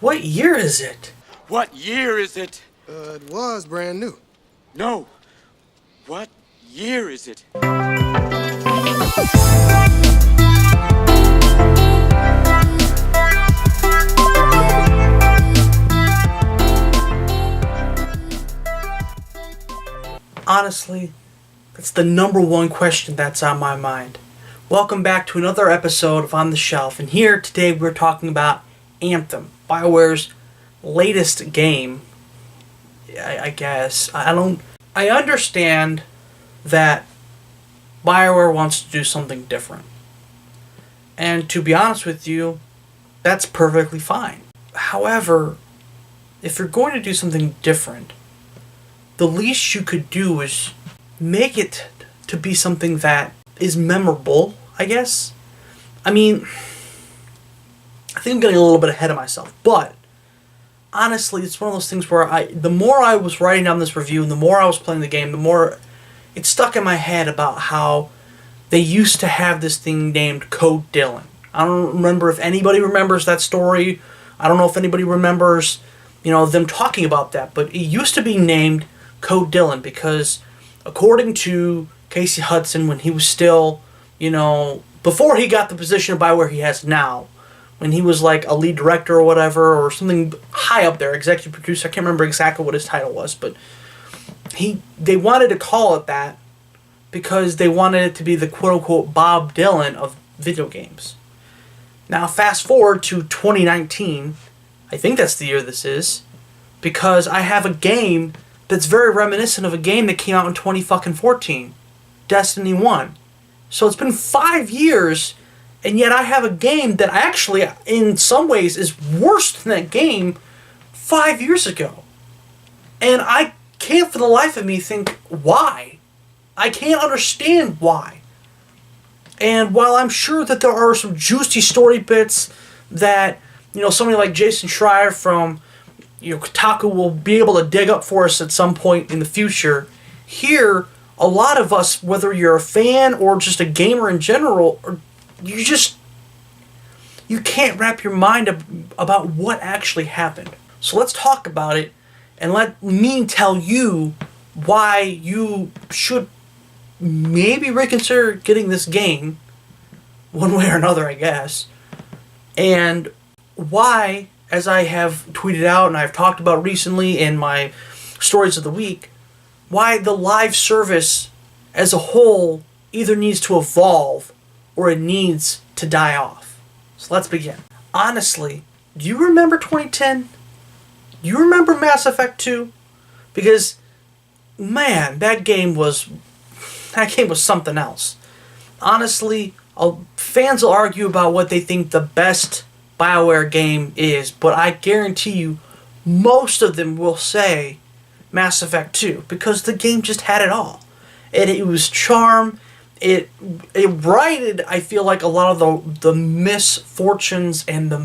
What year is it? What year is it? It was brand new. No. What year is it? Honestly, that's the number one question that's on my mind. Welcome back to another episode of On the Shelf, and here today we're talking about Anthem, BioWare's latest game. I guess. I understand that BioWare wants to do something different. And to be honest with you, that's perfectly fine. However, if you're going to do something different, the least you could do is make it to be something that is memorable, I guess. I mean, I think I'm getting a little bit ahead of myself, but honestly, it's one of those things where the more I was writing down this review and the more I was playing the game, the more it stuck in my head about how they used to have this thing named Code Dylan. I don't remember if anybody remembers that story. I don't know if anybody remembers, them talking about that, but it used to be named Code Dylan because according to Casey Hudson, when he was still, before he got the position of BioWare he has now, when he was like a lead director or whatever, or something high up there, executive producer, I can't remember exactly what his title was, but they wanted to call it that because they wanted it to be the quote-unquote Bob Dylan of video games. Now fast forward to 2019, I think that's the year this is, because I have a game that's very reminiscent of a game that came out in 2014, Destiny 1. So it's been 5 years, and yet I have a game that actually, in some ways, is worse than that game 5 years ago. And I can't for the life of me think why. I can't understand why. And while I'm sure that there are some juicy story bits that, somebody like Jason Schreier from Kotaku will be able to dig up for us at some point in the future, here, a lot of us, whether you're a fan or just a gamer in general, you can't wrap your mind about what actually happened. So let's talk about it, and let me tell you why you should maybe reconsider getting this game, one way or another, I guess, and why, as I have tweeted out and I've talked about recently in my stories of the week, why the live service as a whole either needs to evolve or it needs to die off. So let's begin. Honestly, do you remember 2010? Do you remember Mass Effect 2? Because, man, that game was something else. Honestly, fans will argue about what they think the best BioWare game is, but I guarantee you most of them will say Mass Effect 2 because the game just had it all. It was charm. It righted, I feel like, a lot of the misfortunes and the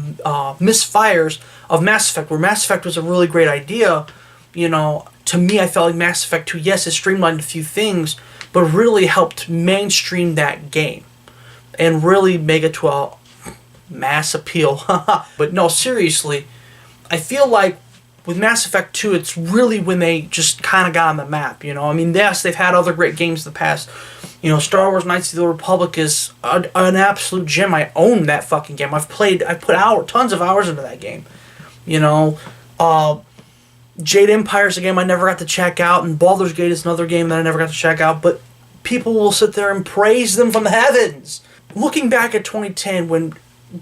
misfires of Mass Effect, where Mass Effect was a really great idea. To me, I felt like Mass Effect 2, yes, it streamlined a few things, but really helped mainstream that game and really make it to a mass appeal. But no, seriously, I feel like with Mass Effect 2, it's really when they just kind of got on the map, I mean, yes, they've had other great games in the past. Star Wars Knights of the Republic is an absolute gem. I own that fucking game. I've put tons of hours into that game. Jade Empire is a game I never got to check out, and Baldur's Gate is another game that I never got to check out, but people will sit there and praise them from the heavens. Looking back at 2010, when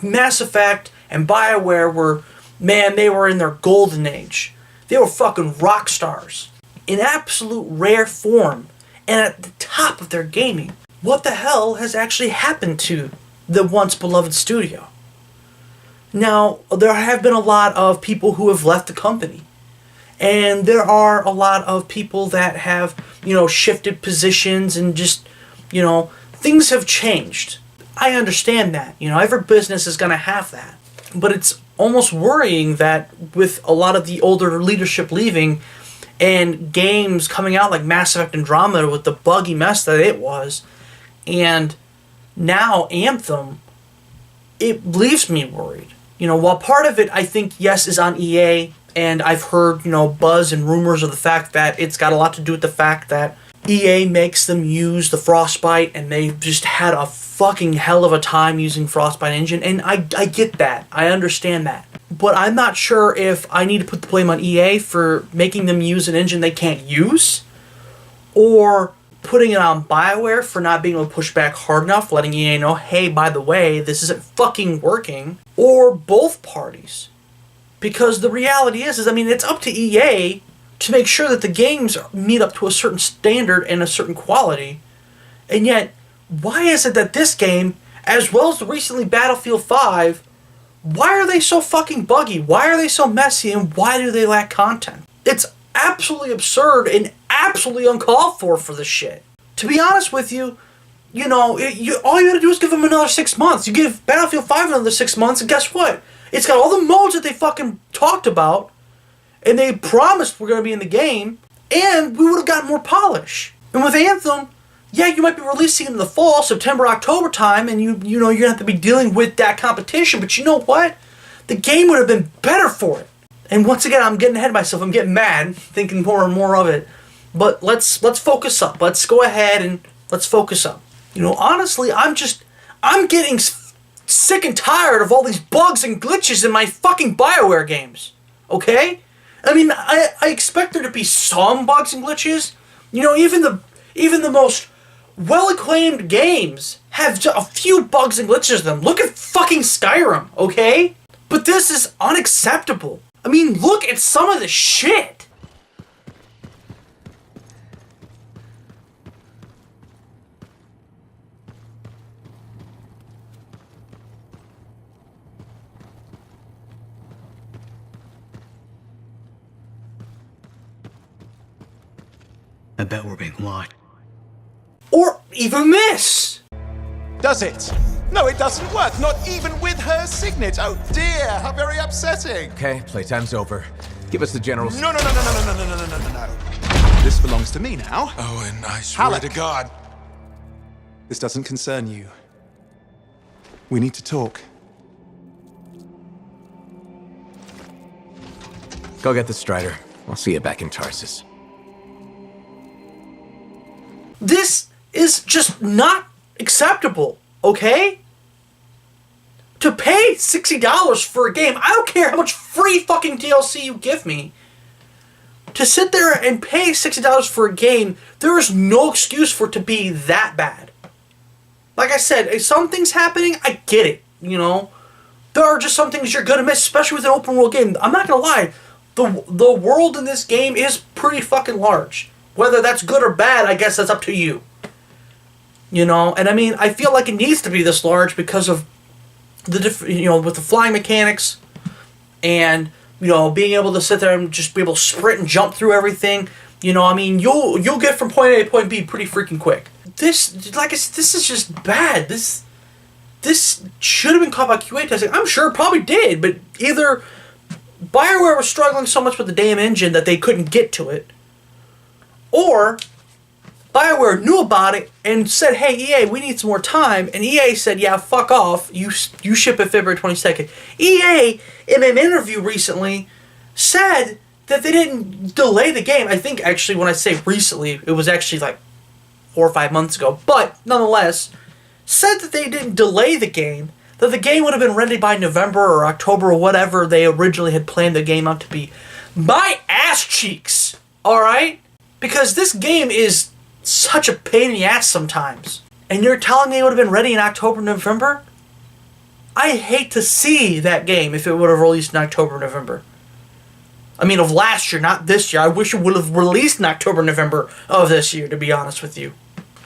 Mass Effect and BioWare they were in their golden age. They were fucking rock stars. In absolute rare form. And at the top of their gaming. What the hell has actually happened to the once beloved studio? Now, there have been a lot of people who have left the company. And there are a lot of people that have, shifted positions and just, things have changed. I understand that. Every business is going to have that. But it's almost worrying that with a lot of the older leadership leaving and games coming out like Mass Effect Andromeda with the buggy mess that it was, and now Anthem, it leaves me worried. While part of it, I think, yes, is on EA, and I've heard, buzz and rumors of the fact that it's got a lot to do with the fact that EA makes them use the Frostbite, and they've just had a fucking hell of a time using Frostbite engine, and I get that. I understand that. But I'm not sure if I need to put the blame on EA for making them use an engine they can't use, or putting it on BioWare for not being able to push back hard enough, letting EA know, hey, by the way, this isn't fucking working, or both parties. Because the reality is, it's up to EA to make sure that the games meet up to a certain standard and a certain quality. And yet, why is it that this game, as well as the recently Battlefield 5, why are they so fucking buggy? Why are they so messy? And why do they lack content? It's absolutely absurd and absolutely uncalled for this shit. To be honest with you, all you gotta do is give them another 6 months. You give Battlefield 5 another 6 months, and guess what? It's got all the modes that they fucking talked about, and they promised were gonna be in the game, and we would have gotten more polish. And with Anthem, yeah, you might be releasing it in the fall, September, October time, and you're gonna have to be dealing with that competition, but you know what? The game would have been better for it. And once again, I'm getting ahead of myself. I'm getting mad, thinking more and more of it. But let's focus up. Let's go ahead and let's focus up. Honestly, I'm getting sick and tired of all these bugs and glitches in my fucking BioWare games. Okay? I expect there to be some bugs and glitches. Even the most well-acclaimed games have a few bugs and glitches in them. Look at fucking Skyrim, okay? But this is unacceptable. Look at some of the shit. I bet we're being watched. Or even this. Does it? No, it doesn't work, not even with her signet. Oh dear, how very upsetting. Okay, playtime's over. Give us the general... No. This belongs to me now. Oh, and I swear Halleck. to God. This doesn't concern you. We need to talk. Go get the Strider. I'll see you back in Tarsus. This is just not acceptable, okay? To pay $60 for a game, I don't care how much free fucking DLC you give me. To sit there and pay $60 for a game, there is no excuse for it to be that bad. Like I said, if some things happening, I get it, There are just some things you're gonna miss, especially with an open world game. I'm not gonna lie, the world in this game is pretty fucking large. Whether that's good or bad, I guess that's up to you. And I feel like it needs to be this large because of the with the flying mechanics and, being able to sit there and just be able to sprint and jump through everything. You'll get from point A to point B pretty freaking quick. This is just bad. This should have been caught by QA testing. I'm sure it probably did, but either BioWare was struggling so much with the damn engine that they couldn't get to it, or BioWare knew about it and said, hey, EA, we need some more time. And EA said, yeah, fuck off. You ship it February 22nd. EA, in an interview recently, said that they didn't delay the game. I think, actually, when I say recently, it was actually like 4 or 5 months ago. But, nonetheless, said that they didn't delay the game, that the game would have been ready by November or October or whatever they originally had planned the game out to be. My ass cheeks, alright? Because this game is such a pain in the ass sometimes. And you're telling me it would have been ready in October, November? I hate to see that game if it would have released in October, November. Of last year, not this year. I wish it would have released in October, November of this year, to be honest with you.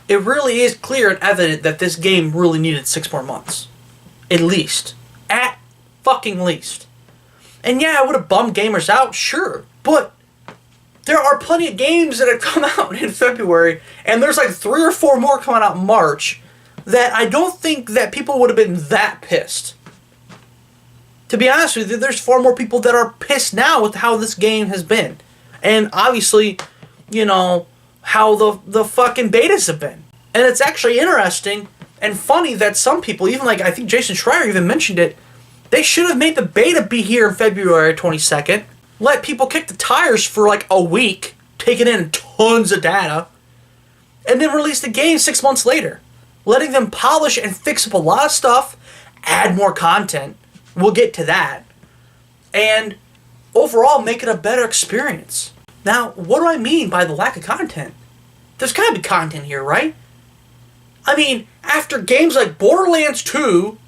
It really is clear and evident that this game really needed 6 more months. At least. At fucking least. And yeah, I would have bummed gamers out, sure. But there are plenty of games that have come out in February, and there's like 3 or 4 more coming out in March, that I don't think that people would have been that pissed. To be honest with you, there's far more people that are pissed now with how this game has been. And obviously, how the fucking betas have been. And it's actually interesting and funny that some people, even like I think Jason Schreier even mentioned it, They should have made the beta be here in February 22nd. Let people kick the tires for like a week, taking in tons of data, and then release the game 6 months later. Letting them polish and fix up a lot of stuff, add more content. We'll get to that. And overall make it a better experience. Now, what do I mean by the lack of content? There's gotta be content here, right? I mean, after games like Borderlands 2,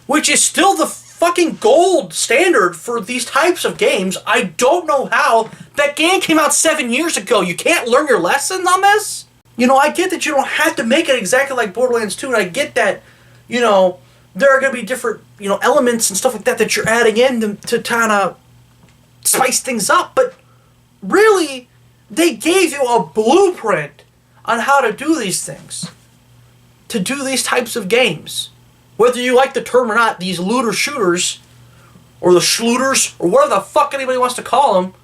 which is still the fucking gold standard for these types of games, I don't know how that game came out 7 years ago. You can't learn your lessons on this? You know, I get that you don't have to make it exactly like Borderlands 2, and I get that, you know, there are going to be different, you know, elements and stuff like that that you're adding in to kind of spice things up, but really, they gave you a blueprint on how to do these things. To do these types of games. Whether you like the term or not, these looter shooters, or the schlooters, or whatever the fuck anybody wants to call them,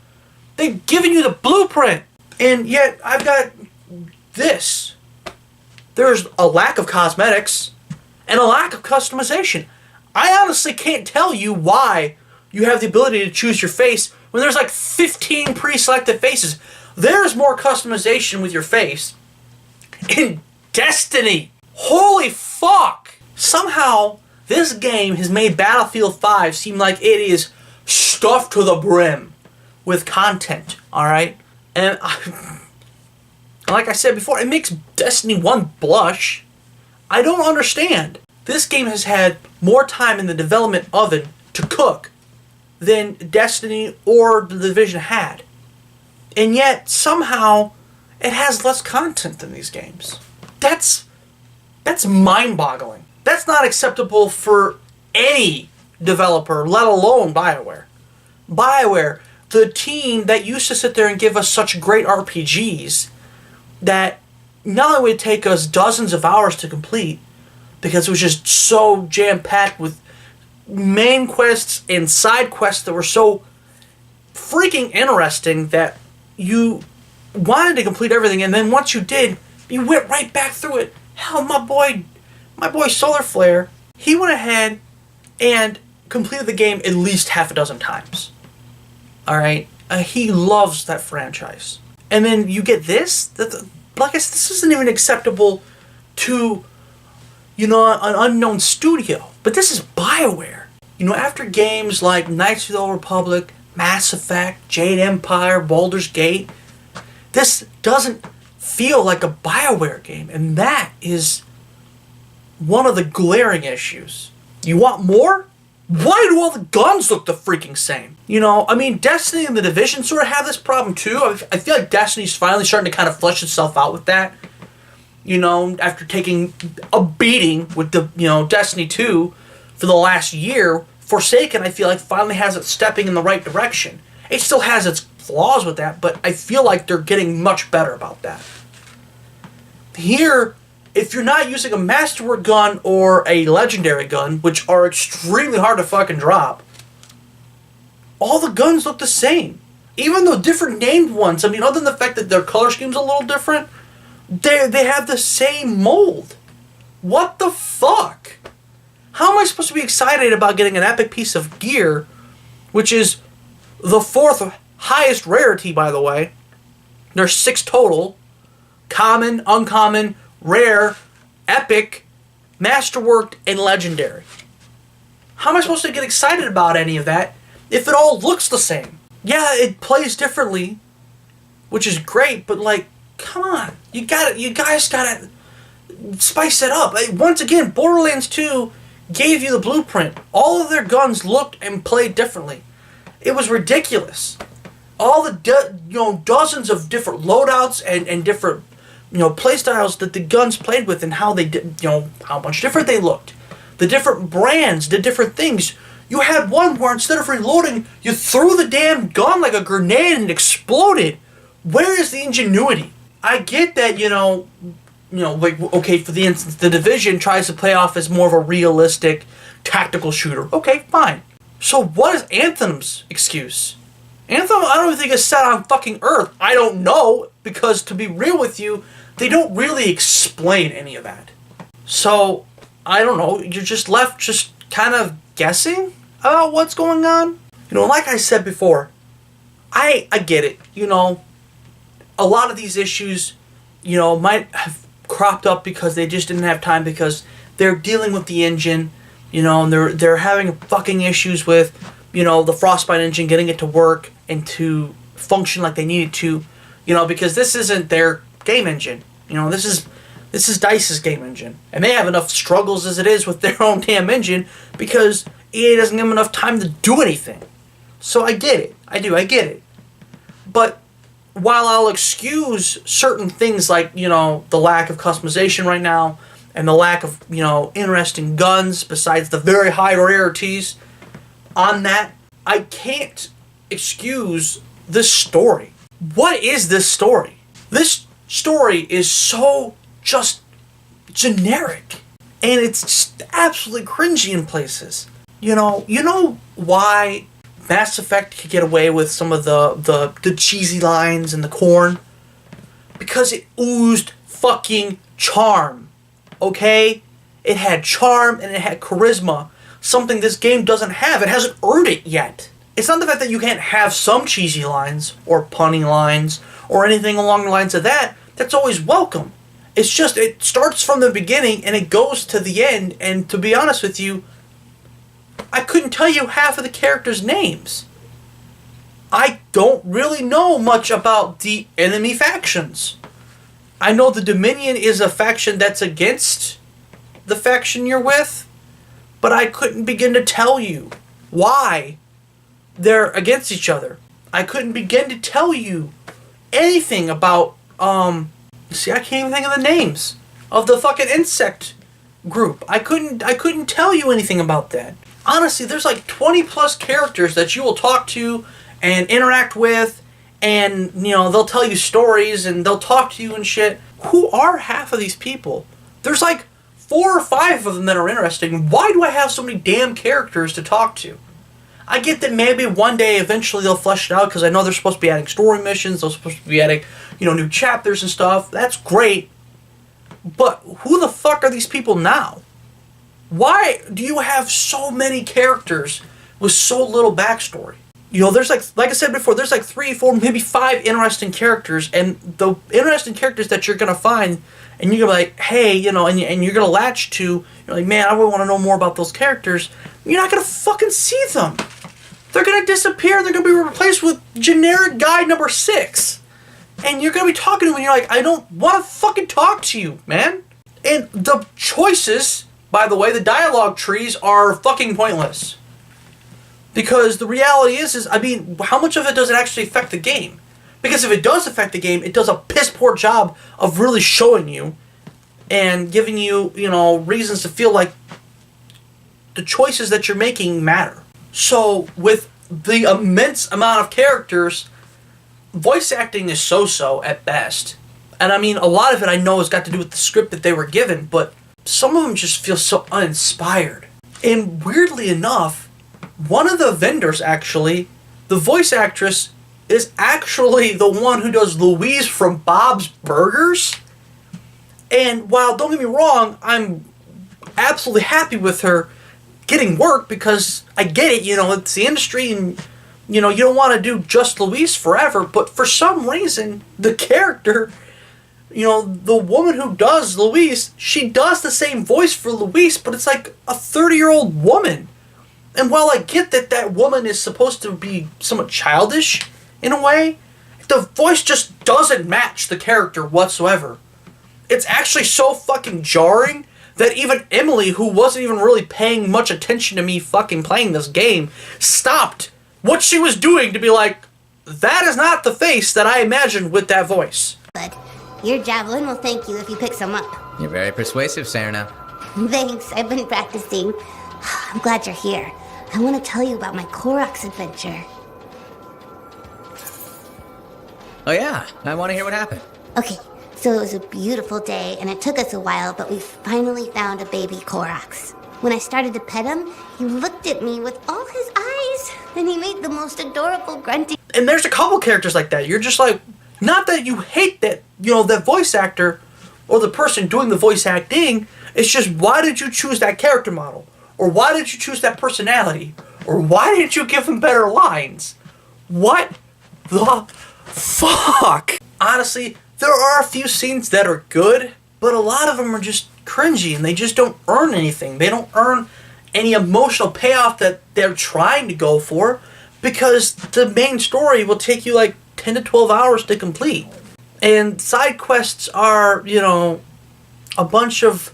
they've given you the blueprint. And yet, I've got this. There's a lack of cosmetics, and a lack of customization. I honestly can't tell you why you have the ability to choose your face when there's like 15 pre-selected faces. There's more customization with your face in Destiny. Holy fuck! Somehow, this game has made Battlefield 5 seem like it is stuffed to the brim with content, alright? And like I said before, it makes Destiny 1 blush. I don't understand. This game has had more time in the development oven to cook than Destiny or The Division had. And yet, somehow, it has less content than these games. That's mind-boggling. That's not acceptable for any developer, let alone BioWare. BioWare, the team that used to sit there and give us such great RPGs that not only would it take us dozens of hours to complete, because it was just so jam-packed with main quests and side quests that were so freaking interesting that you wanted to complete everything, and then once you did, you went right back through it. Hell, my boy Solar Flare, he went ahead and completed the game at least half a dozen times. Alright? He loves that franchise. And then you get this? Like I said, this isn't even acceptable to, you know, an unknown studio. But this is BioWare. You know, after games like Knights of the Old Republic, Mass Effect, Jade Empire, Baldur's Gate, this doesn't feel like a BioWare game. And that is one of the glaring issues. You want more? Why do all the guns look the freaking same? You know, I mean, Destiny and The Division sort of have this problem too. I feel like Destiny's finally starting to kind of flesh itself out with that. You know, after taking a beating with the, you know, Destiny 2 for the last year, Forsaken, I feel like, finally has it stepping in the right direction. It still has its flaws with that, but I feel like they're getting much better about that. Here, if you're not using a Masterwork gun or a Legendary gun, which are extremely hard to fucking drop, all the guns look the same. Even though different named ones, I mean, other than the fact that their color scheme's a little different, they have the same mold. What the fuck? How am I supposed to be excited about getting an epic piece of gear, which is the 4th highest rarity, by the way? There's 6 total. Common, uncommon, rare, epic, masterworked, and legendary. How am I supposed to get excited about any of that if it all looks the same? Yeah, it plays differently, which is great, but like, come on. You guys gotta spice it up. Once again, Borderlands 2 gave you the blueprint. All of their guns looked and played differently. It was ridiculous. All the dozens of different loadouts and different, you know, playstyles that the guns played with, and how they did, you know, how much different they looked. The different brands did different things. You had one where instead of reloading, you threw the damn gun like a grenade and it exploded. Where is the ingenuity? I get that, you know, like, okay, for the instance, The Division tries to play off as more of a realistic tactical shooter. Okay, fine. So what is Anthem's excuse? Anthem, I don't even think is set on fucking Earth. I don't know, because to be real with you, they don't really explain any of that. So, I don't know, you're just left just kind of guessing about what's going on. Like I said before, I get it. A lot of these issues, might have cropped up because they just didn't have time because they're dealing with the engine, and they're having fucking issues with, the Frostbite engine, getting it to work and to function like they needed to, because this isn't their game engine. This is DICE's game engine. And they have enough struggles as it is with their own damn engine because EA doesn't give them enough time to do anything. So I get it. I get it. But while I'll excuse certain things like, the lack of customization right now and the lack of, interesting guns besides the very high rarities on that, I can't excuse this story. What is this story? This story is so just generic. And it's just absolutely cringy in places. You know why Mass Effect could get away with some of the cheesy lines and the corn? Because it oozed fucking charm. Okay? It had charm and it had charisma. Something this game doesn't have. It hasn't earned it yet. It's not the fact that you can't have some cheesy lines or punny lines or anything along the lines of that. That's always welcome. It's just, it starts from the beginning and it goes to the end. And to be honest with you, I couldn't tell you half of the characters' names. I don't really know much about the enemy factions. I know the Dominion is a faction that's against the faction you're with, but I couldn't begin to tell you why they're against each other. I couldn't begin to tell you anything about, see, I can't even think of the names of the fucking insect group. I couldn't tell you anything about that. Honestly, there's like 20 plus characters that you will talk to and interact with, and, they'll tell you stories and they'll talk to you and shit. Who are half of these people? There's like 4 or 5 of them that are interesting. Why do I have so many damn characters to talk to? I get that maybe one day eventually they'll flesh it out because I know they're supposed to be adding story missions, they're supposed to be adding, new chapters and stuff. That's great. But who the fuck are these people now? Why do you have so many characters with so little backstory? There's like I said before, there's like 3, 4, maybe 5 interesting characters, and the interesting characters that you're gonna find, and you're gonna be like, hey, and you're gonna latch to, you're like, man, I really want to know more about those characters. You're not gonna fucking see them. They're gonna disappear. They're gonna be replaced with generic guy number 6, and you're gonna be talking to them, and you're like, I don't want to fucking talk to you, man. And the choices, by the way, the dialogue trees are fucking pointless. Because the reality is, how much of it does it actually affect the game? Because if it does affect the game, it does a piss poor job of really showing you and giving you, reasons to feel like the choices that you're making matter. So, with the immense amount of characters, voice acting is so-so at best. And a lot of it I know has got to do with the script that they were given, but some of them just feel so uninspired. And weirdly enough, one of the vendors, actually, the voice actress, is actually the one who does Louise from Bob's Burgers. And while, don't get me wrong, I'm absolutely happy with her getting work because I get it, it's the industry and, you don't want to do just Louise forever. But for some reason, the character, the woman who does Louise, she does the same voice for Louise, but it's like a 30-year-old woman. And while I get that that woman is supposed to be somewhat childish, in a way, the voice just doesn't match the character whatsoever. It's actually so fucking jarring that even Emily, who wasn't even really paying much attention to me fucking playing this game, stopped what she was doing to be like, that is not the face that I imagined with that voice. But your javelin will thank you if you pick some up. You're very persuasive, Serena. Thanks, I've been practicing. I'm glad you're here. I want to tell you about my Koroks adventure. Oh yeah, I want to hear what happened. Okay, so it was a beautiful day, and it took us a while, but we finally found a baby Koroks. When I started to pet him, he looked at me with all his eyes, and he made the most adorable grunting. And there's a couple characters like that. You're just like, not that you hate that, that voice actor or the person doing the voice acting. It's just, why did you choose that character model? Or why did you choose that personality? Or why didn't you give him better lines? What the fuck? Honestly, there are a few scenes that are good, but a lot of them are just cringy and they just don't earn anything. They don't earn any emotional payoff that they're trying to go for, because the main story will take you like 10 to 12 hours to complete. And side quests are, a bunch of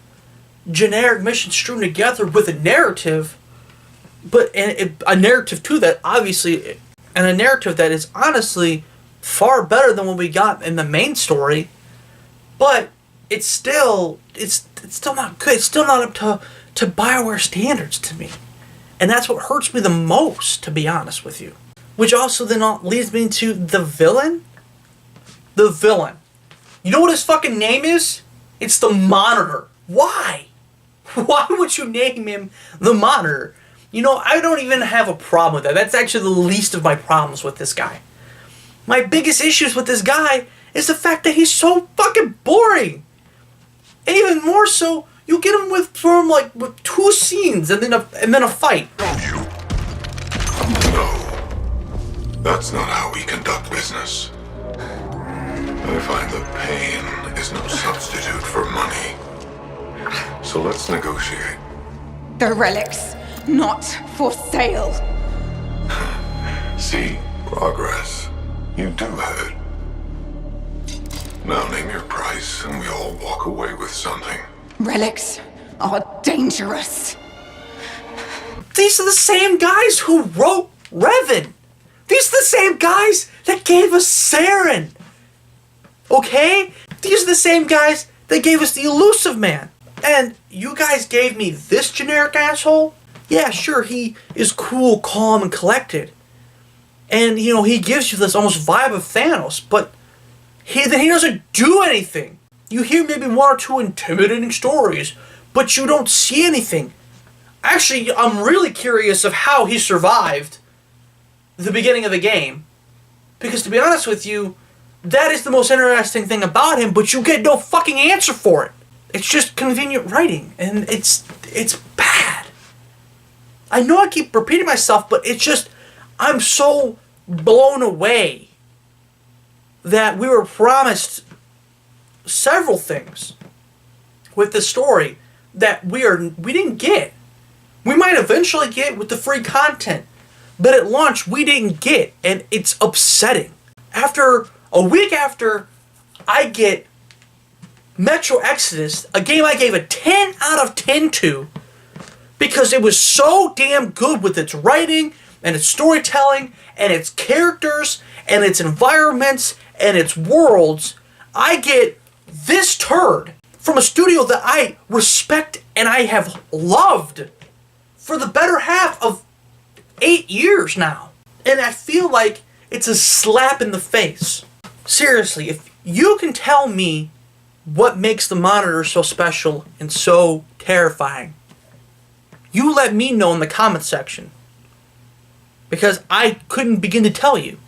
generic missions strewn together with a narrative, but a narrative too that obviously, and a narrative that is honestly far better than what we got in the main story, but it's still not good. It's still not up to BioWare standards to me. And that's what hurts me the most, to be honest with you. Which also then leads me to the villain. The villain. You know what his fucking name is? It's the Monitor. Why? Why would you name him the Monitor? I don't even have a problem with that. That's actually the least of my problems with this guy. My biggest issues with this guy is the fact that he's so fucking boring. And even more so, you get him with 2 scenes and then a fight. No. That's not how we conduct business. I find that pain is no substitute for money. So let's negotiate. The relics, not for sale. See? Progress. You do have it. Now name your price and we all walk away with something. Relics are dangerous. These are the same guys who wrote Revan. These are the same guys that gave us Saren. Okay? These are the same guys that gave us the Elusive Man. And you guys gave me this generic asshole? Yeah, sure, he is cool, calm, and collected. And, he gives you this almost vibe of Thanos, but he doesn't do anything. You hear maybe 1 or 2 intimidating stories, but you don't see anything. Actually, I'm really curious of how he survived the beginning of the game. Because to be honest with you, that is the most interesting thing about him, but you get no fucking answer for it. It's just convenient writing, and it's bad. I know I keep repeating myself, but it's just, I'm so blown away that we were promised several things with this story that we didn't get. We might eventually get with the free content, but at launch we didn't get, and it's upsetting. After a week after I get Metro Exodus, a game I gave a 10 out of 10 to, because it was so damn good with its writing and its storytelling and its characters and its environments and its worlds, I get this turd from a studio that I respect and I have loved for the better half of 8 years now. And I feel like it's a slap in the face. Seriously, if you can tell me what makes the Monitor so special and so terrifying, you let me know in the comment section. Because I couldn't begin to tell you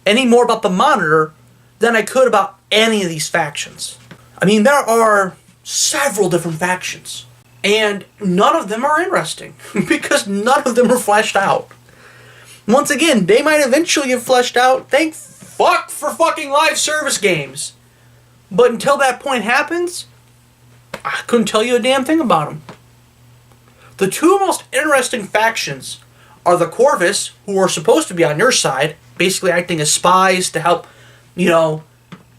any more about the Monitor than I could about any of these factions. I mean, there are several different factions, and none of them are interesting, because none of them are fleshed out. Once again, they might eventually get fleshed out. Thank fuck for fucking live service games. But until that point happens, I couldn't tell you a damn thing about them. The 2 most interesting factions are the Corvus, who are supposed to be on your side, basically acting as spies to help,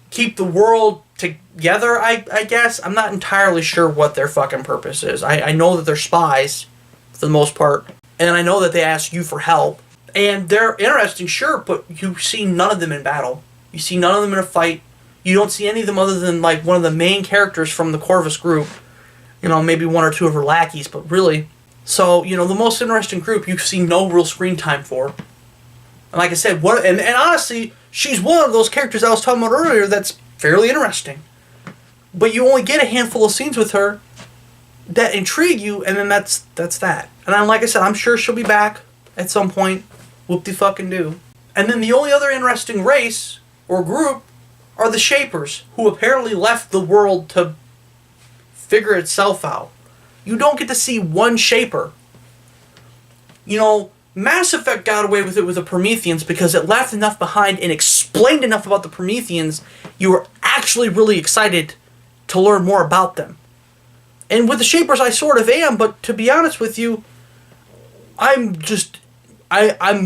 keep the world together, I guess. I'm not entirely sure what their fucking purpose is. I know that they're spies, for the most part, and I know that they ask you for help. And they're interesting, sure, but you see none of them in battle. You see none of them in a fight. You don't see any of them other than, one of the main characters from the Corvus group. Maybe 1 or 2 of her lackeys, but really. So, the most interesting group you see no real screen time for. And like I said, and honestly, she's one of those characters I was talking about earlier that's fairly interesting. But you only get a handful of scenes with her that intrigue you, and then that's that. And like I said, I'm sure she'll be back at some point. Whoop-de-fucking-do. And then the only other interesting race, or group, are the Shapers, who apparently left the world to figure itself out. You don't get to see one Shaper Mass Effect got away with it with the Prometheans because it left enough behind and explained enough about the Prometheans, you were actually really excited to learn more about them. And with the Shapers, I sort of am, but to be honest with you, I'm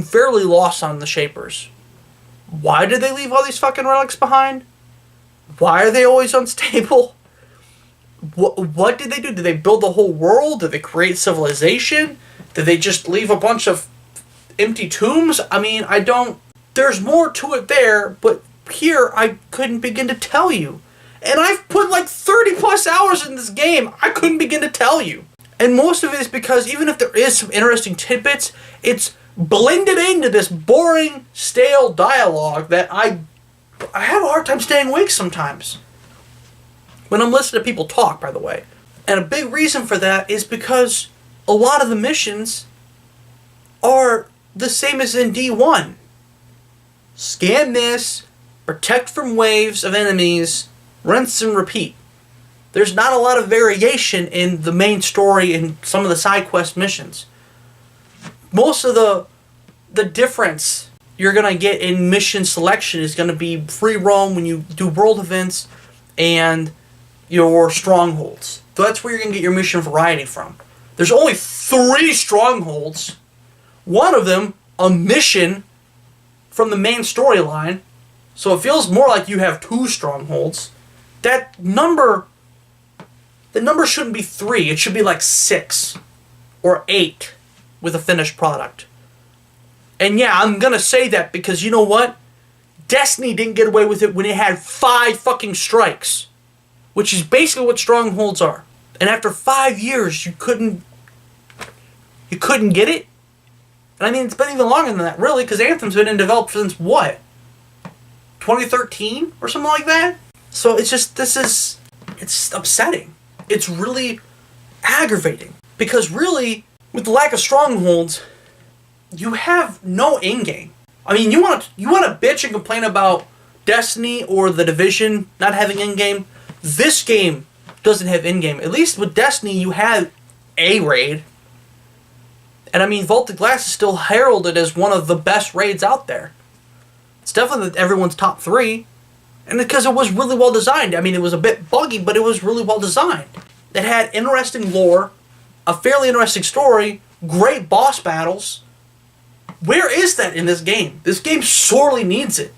fairly lost on the Shapers. Why did they leave all these fucking relics behind? Why are they always unstable? What did they do? Did they build the whole world? Did they create civilization? Did they just leave a bunch of empty tombs? There's more to it there, but here I couldn't begin to tell you. And I've put like 30 plus hours in this game. I couldn't begin to tell you. And most of it is because even if there is some interesting tidbits, it's blended into this boring, stale dialogue that I have a hard time staying awake sometimes. When I'm listening to people talk, by the way. And a big reason for that is because a lot of the missions are the same as in D1. Scan this, protect from waves of enemies, rinse and repeat. There's not a lot of variation in the main story and some of the side quest missions. Most of the difference you're going to get in mission selection is going to be free roam when you do world events and your strongholds. So that's where you're going to get your mission variety from. There's only 3 strongholds. One of them, a mission from the main storyline. So it feels more like you have 2 strongholds. The number shouldn't be 3. It should be like 6 or 8 with a finished product. And yeah, I'm going to say that because you know what? Destiny didn't get away with it when it had 5 fucking strikes. Which is basically what strongholds are. And after 5 years, you couldn't get it? And it's been even longer than that, really, because Anthem's been in development since what? 2013? Or something like that? So it's upsetting. It's really aggravating. Because really, with the lack of strongholds, you have no in-game. You want to bitch and complain about Destiny or The Division not having in-game? This game doesn't have in-game. At least with Destiny, you have a raid. And Vaulted Glass is still heralded as one of the best raids out there. It's definitely everyone's top 3. And because it was really well designed. It was a bit buggy, but it was really well designed. It had interesting lore, a fairly interesting story, great boss battles. Where is that in this game? This game sorely needs it.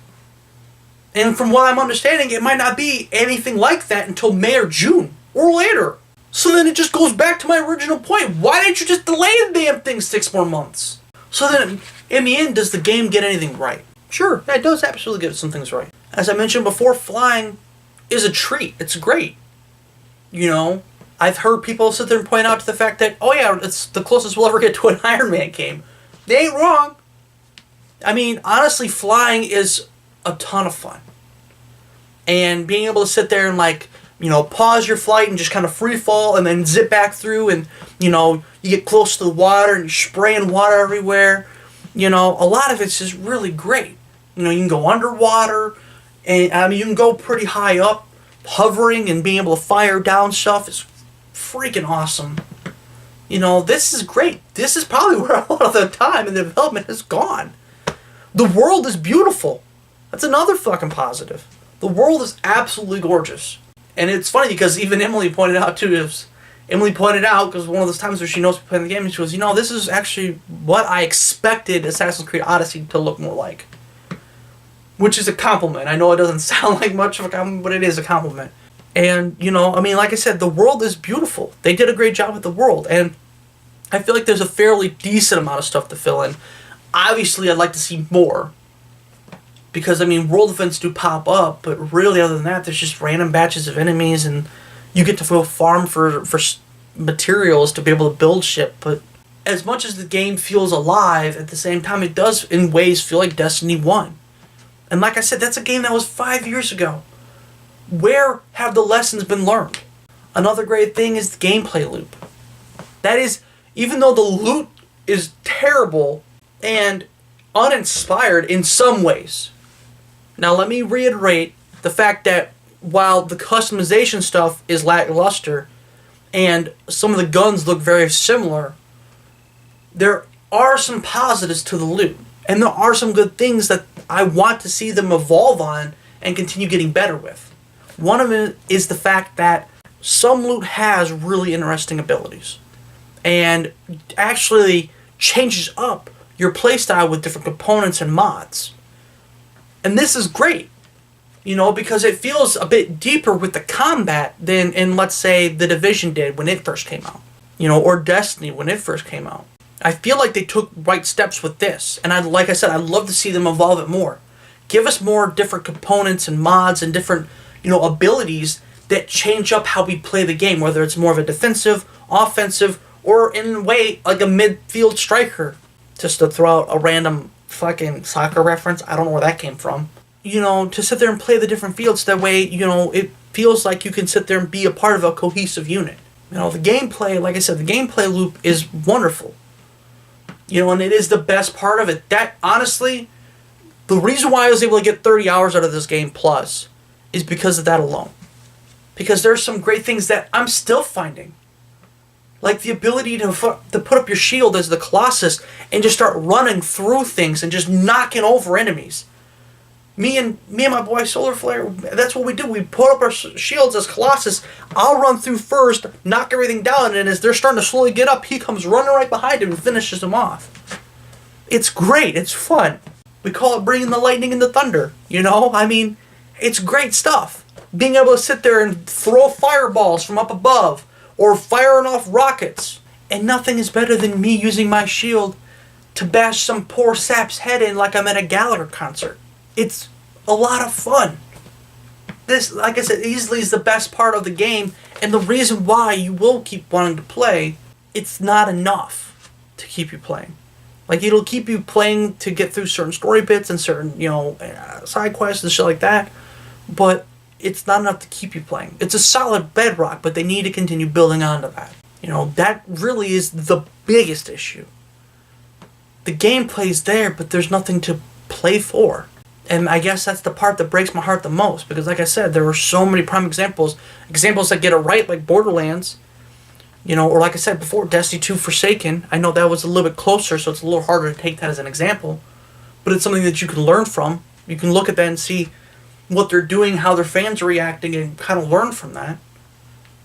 And from what I'm understanding, it might not be anything like that until May or June, or later. So then it just goes back to my original point. Why didn't you just delay the damn thing 6 more months? So then, in the end, does the game get anything right? Sure, it does absolutely get some things right. As I mentioned before, flying is a treat. It's great. I've heard people sit there and point out to the fact that, oh yeah, it's the closest we'll ever get to an Iron Man game. They ain't wrong. Honestly, flying is a ton of fun. And being able to sit there and pause your flight and just kind of free fall and then zip back through and, you get close to the water and you're spraying water everywhere. A lot of it's just really great. You can go underwater and, you can go pretty high up. Hovering and being able to fire down stuff is freaking awesome. This is great. This is probably where a lot of the time in the development has gone. The world is beautiful. That's another fucking positive. The world is absolutely gorgeous. And it's funny because even Emily pointed out too, because one of those times where she knows me playing the game, and she goes, this is actually what I expected Assassin's Creed Odyssey to look more like. Which is a compliment. I know it doesn't sound like much of a compliment, but it is a compliment. And, like I said, the world is beautiful. They did a great job with the world. And I feel like there's a fairly decent amount of stuff to fill in. Obviously, I'd like to see more. Because, world events do pop up, but really, other than that, there's just random batches of enemies, and you get to go farm for materials to be able to build shit. But as much as the game feels alive, at the same time, it does, in ways, feel like Destiny 1. And like I said, that's a game that was 5 years ago. Where have the lessons been learned? Another great thing is the gameplay loop. That is, even though the loot is terrible and uninspired in some ways. Now let me reiterate the fact that while the customization stuff is lackluster and some of the guns look very similar, there are some positives to the loot. And there are some good things that I want to see them evolve on and continue getting better with. One of it is the fact that some loot has really interesting abilities. And actually changes up your playstyle with different components and mods. And this is great, because it feels a bit deeper with the combat than in, let's say, The Division did when it first came out, or Destiny when it first came out. I feel like they took right steps with this, and like I said, I'd love to see them evolve it more. Give us more different components and mods and different, abilities that change up how we play the game, whether it's more of a defensive, offensive, or in a way, like a midfield striker. Just to throw out a random fucking soccer reference, I don't know where that came from. To sit there and play the different fields, that way, it feels like you can sit there and be a part of a cohesive unit. The gameplay, like I said, the gameplay loop is wonderful. And it is the best part of it. That, honestly, the reason why I was able to get 30 hours out of this game plus is because of that alone. Because there's some great things that I'm still finding. Like the ability to put up your shield as the Colossus and just start running through things and just knocking over enemies. Me and my boy Solar Flare, that's what we do. We put up our shields as Colossus. I'll run through first, knock everything down, and as they're starting to slowly get up, he comes running right behind him and finishes them off. It's great. It's fun. We call it bringing the lightning and the thunder. It's great stuff. Being able to sit there and throw fireballs from up above, or firing off rockets. And nothing is better than me using my shield to bash some poor sap's head in like I'm at a Gallagher concert. It's a lot of fun. This, like I said, easily is the best part of the game, and the reason why you will keep wanting to play, it's not enough to keep you playing. Like, it'll keep you playing to get through certain story bits and certain, side quests and shit like that, but it's not enough to keep you playing. It's a solid bedrock, but they need to continue building onto that. That really is the biggest issue. The gameplay's there, but there's nothing to play for. And I guess that's the part that breaks my heart the most, because like I said, there are so many prime examples that get it right, like Borderlands, or like I said before, Destiny 2 Forsaken. I know that was a little bit closer, so it's a little harder to take that as an example, but it's something that you can learn from. You can look at that and see what they're doing, how their fans are reacting, and kind of learn from that.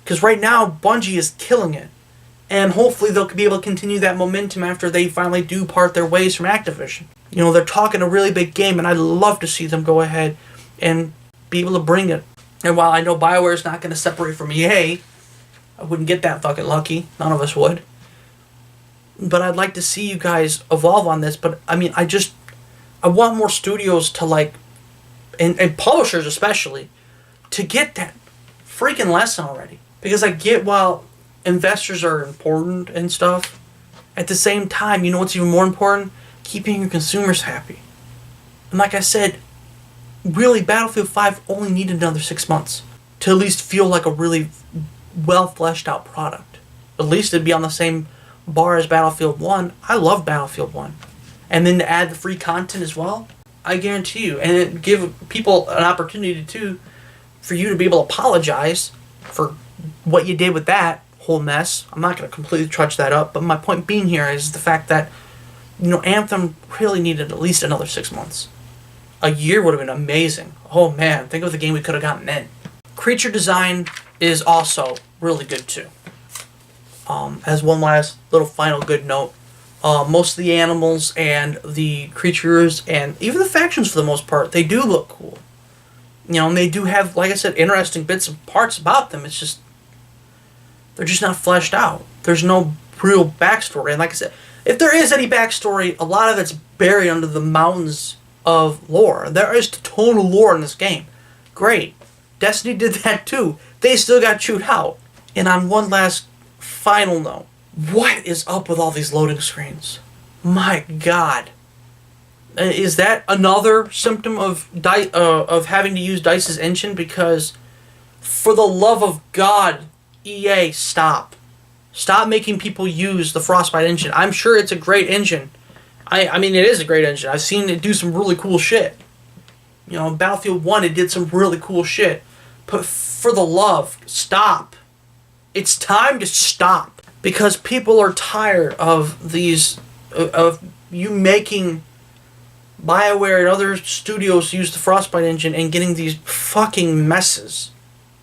Because right now, Bungie is killing it. And hopefully they'll be able to continue that momentum after they finally do part their ways from Activision. They're talking a really big game, and I'd love to see them go ahead and be able to bring it. And while I know BioWare's not going to separate from EA, I wouldn't get that fucking lucky. None of us would. But I'd like to see you guys evolve on this. But, I want more studios to, and publishers especially, to get that freaking lesson already. Because I get while investors are important and stuff, at the same time, what's even more important? Keeping your consumers happy. And like I said, really, Battlefield 5 only needed another 6 months to at least feel like a really well fleshed out product. At least it'd be on the same bar as Battlefield 1. I love Battlefield 1. And then to add the free content as well, I guarantee you, and it give people an opportunity too, for you to be able to apologize for what you did with that whole mess. I'm not going to completely trudge that up, but my point being here is the fact that, Anthem really needed at least another 6 months. A year would have been amazing. Oh man, think of the game we could have gotten then. Creature design is also really good too. As one last little final good note, most of the animals and the creatures and even the factions for the most part, they do look cool. And they do have, like I said, interesting bits and parts about them. It's just, they're just not fleshed out. There's no real backstory. And like I said, if there is any backstory, a lot of it's buried under the mountains of lore. There is total lore in this game. Great. Destiny did that too. They still got chewed out. And on one last final note, what is up with all these loading screens? My God. Is that another symptom of having to use DICE's engine? Because, for the love of God, EA, stop. Stop making people use the Frostbite engine. I'm sure it's a great engine. I mean, it is a great engine. I've seen it do some really cool shit. Battlefield 1, it did some really cool shit. But for the love, stop. It's time to stop. Because people are tired of these of you making BioWare and other studios use the Frostbite engine and getting these fucking messes.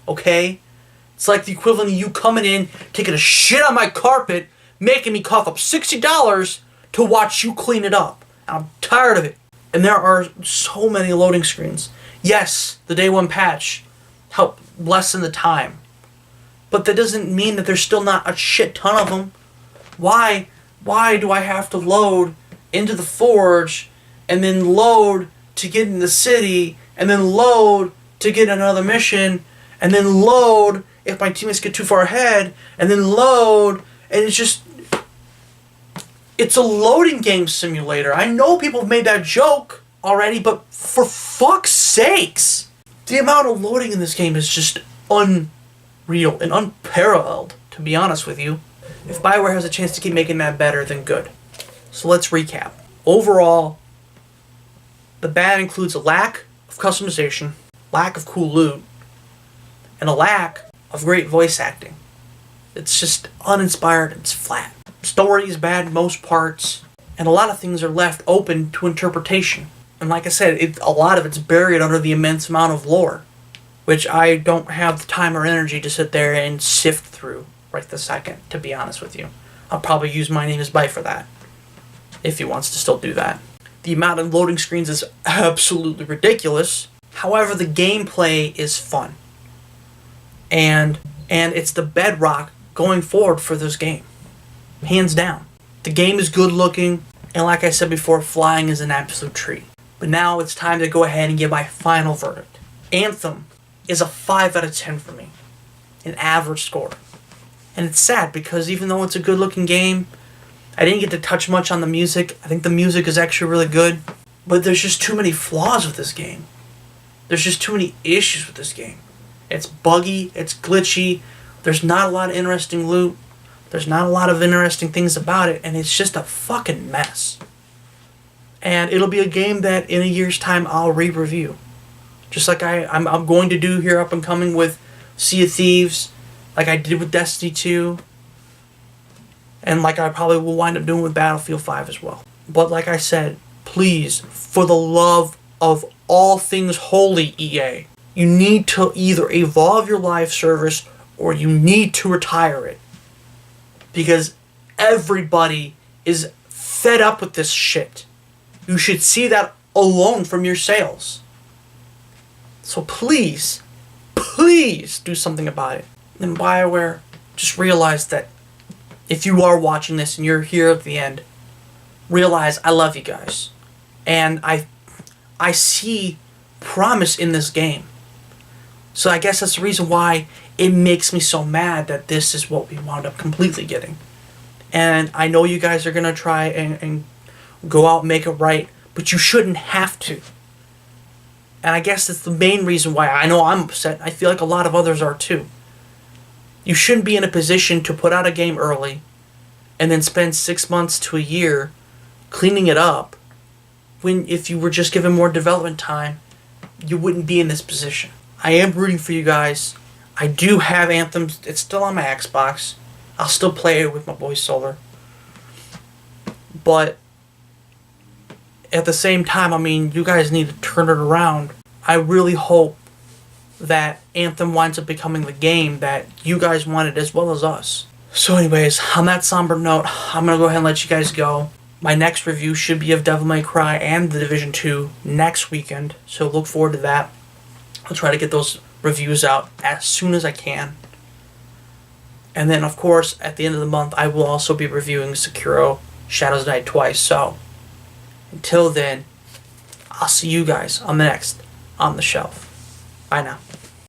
Okay? It's like the equivalent of you coming in, taking a shit on my carpet, making me cough up $60 to watch you clean it up. I'm tired of it. And there are so many loading screens. Yes, the day one patch helped lessen the time. But that doesn't mean that there's still not a shit ton of them. Why do I have to load into the forge and then load to get in the city and then load to get another mission and then load if my teammates get too far ahead and then load, and it's a loading game simulator. I know people have made that joke already, but for fuck's sakes, the amount of loading in this game is just unreal and unparalleled, to be honest with you. If BioWare has a chance to keep making that better, then good. So let's recap. Overall, the bad includes a lack of customization, lack of cool loot, and a lack of great voice acting. It's just uninspired and it's flat. Story is bad in most parts, and a lot of things are left open to interpretation. And like I said, a lot of it's buried under the immense amount of lore, which I don't have the time or energy to sit there and sift through right this second, to be honest with you. I'll probably use My Name is Bite for that, if he wants to still do that. The amount of loading screens is absolutely ridiculous. However, the gameplay is fun. And it's the bedrock going forward for this game. Hands down. The game is good looking, and like I said before, flying is an absolute treat. But now it's time to go ahead and give my final verdict. Anthem is a 5 out of 10 for me. An average score. And it's sad because even though it's a good looking game, I didn't get to touch much on the music. I think the music is actually really good. But there's just too many flaws with this game. There's just too many issues with this game. It's buggy, it's glitchy, there's not a lot of interesting loot, there's not a lot of interesting things about it, and it's just a fucking mess. And it'll be a game that in a year's time I'll re-review. Just like I'm going to do here up and coming with Sea of Thieves, like I did with Destiny 2, and like I probably will wind up doing with Battlefield 5 as well. But like I said, please, for the love of all things holy, EA, you need to either evolve your live service or you need to retire it. Because everybody is fed up with this shit. You should see that alone from your sales. So please, please do something about it. And BioWare, just realize that if you are watching this and you're here at the end, realize I love you guys. And I see promise in this game. So I guess that's the reason why it makes me so mad that this is what we wound up completely getting. And I know you guys are going to try and go out and make it right, but you shouldn't have to. And I guess that's the main reason why I know I'm upset. I feel like a lot of others are too. You shouldn't be in a position to put out a game early and then spend 6 months to a year cleaning it up when if you were just given more development time, you wouldn't be in this position. I am rooting for you guys. I do have Anthem. It's still on my Xbox. I'll still play it with my boy Solar. But at the same time, I mean, you guys need to turn it around. I really hope that Anthem winds up becoming the game that you guys wanted as well as us. So anyways, on that somber note, I'm going to go ahead and let you guys go. My next review should be of Devil May Cry and The Division 2 next weekend. So look forward to that. I'll try to get those reviews out as soon as I can. And then, of course, at the end of the month, I will also be reviewing Sekiro Shadows Die Twice. So, until then, I'll see you guys on the next On the Shelf. Bye now.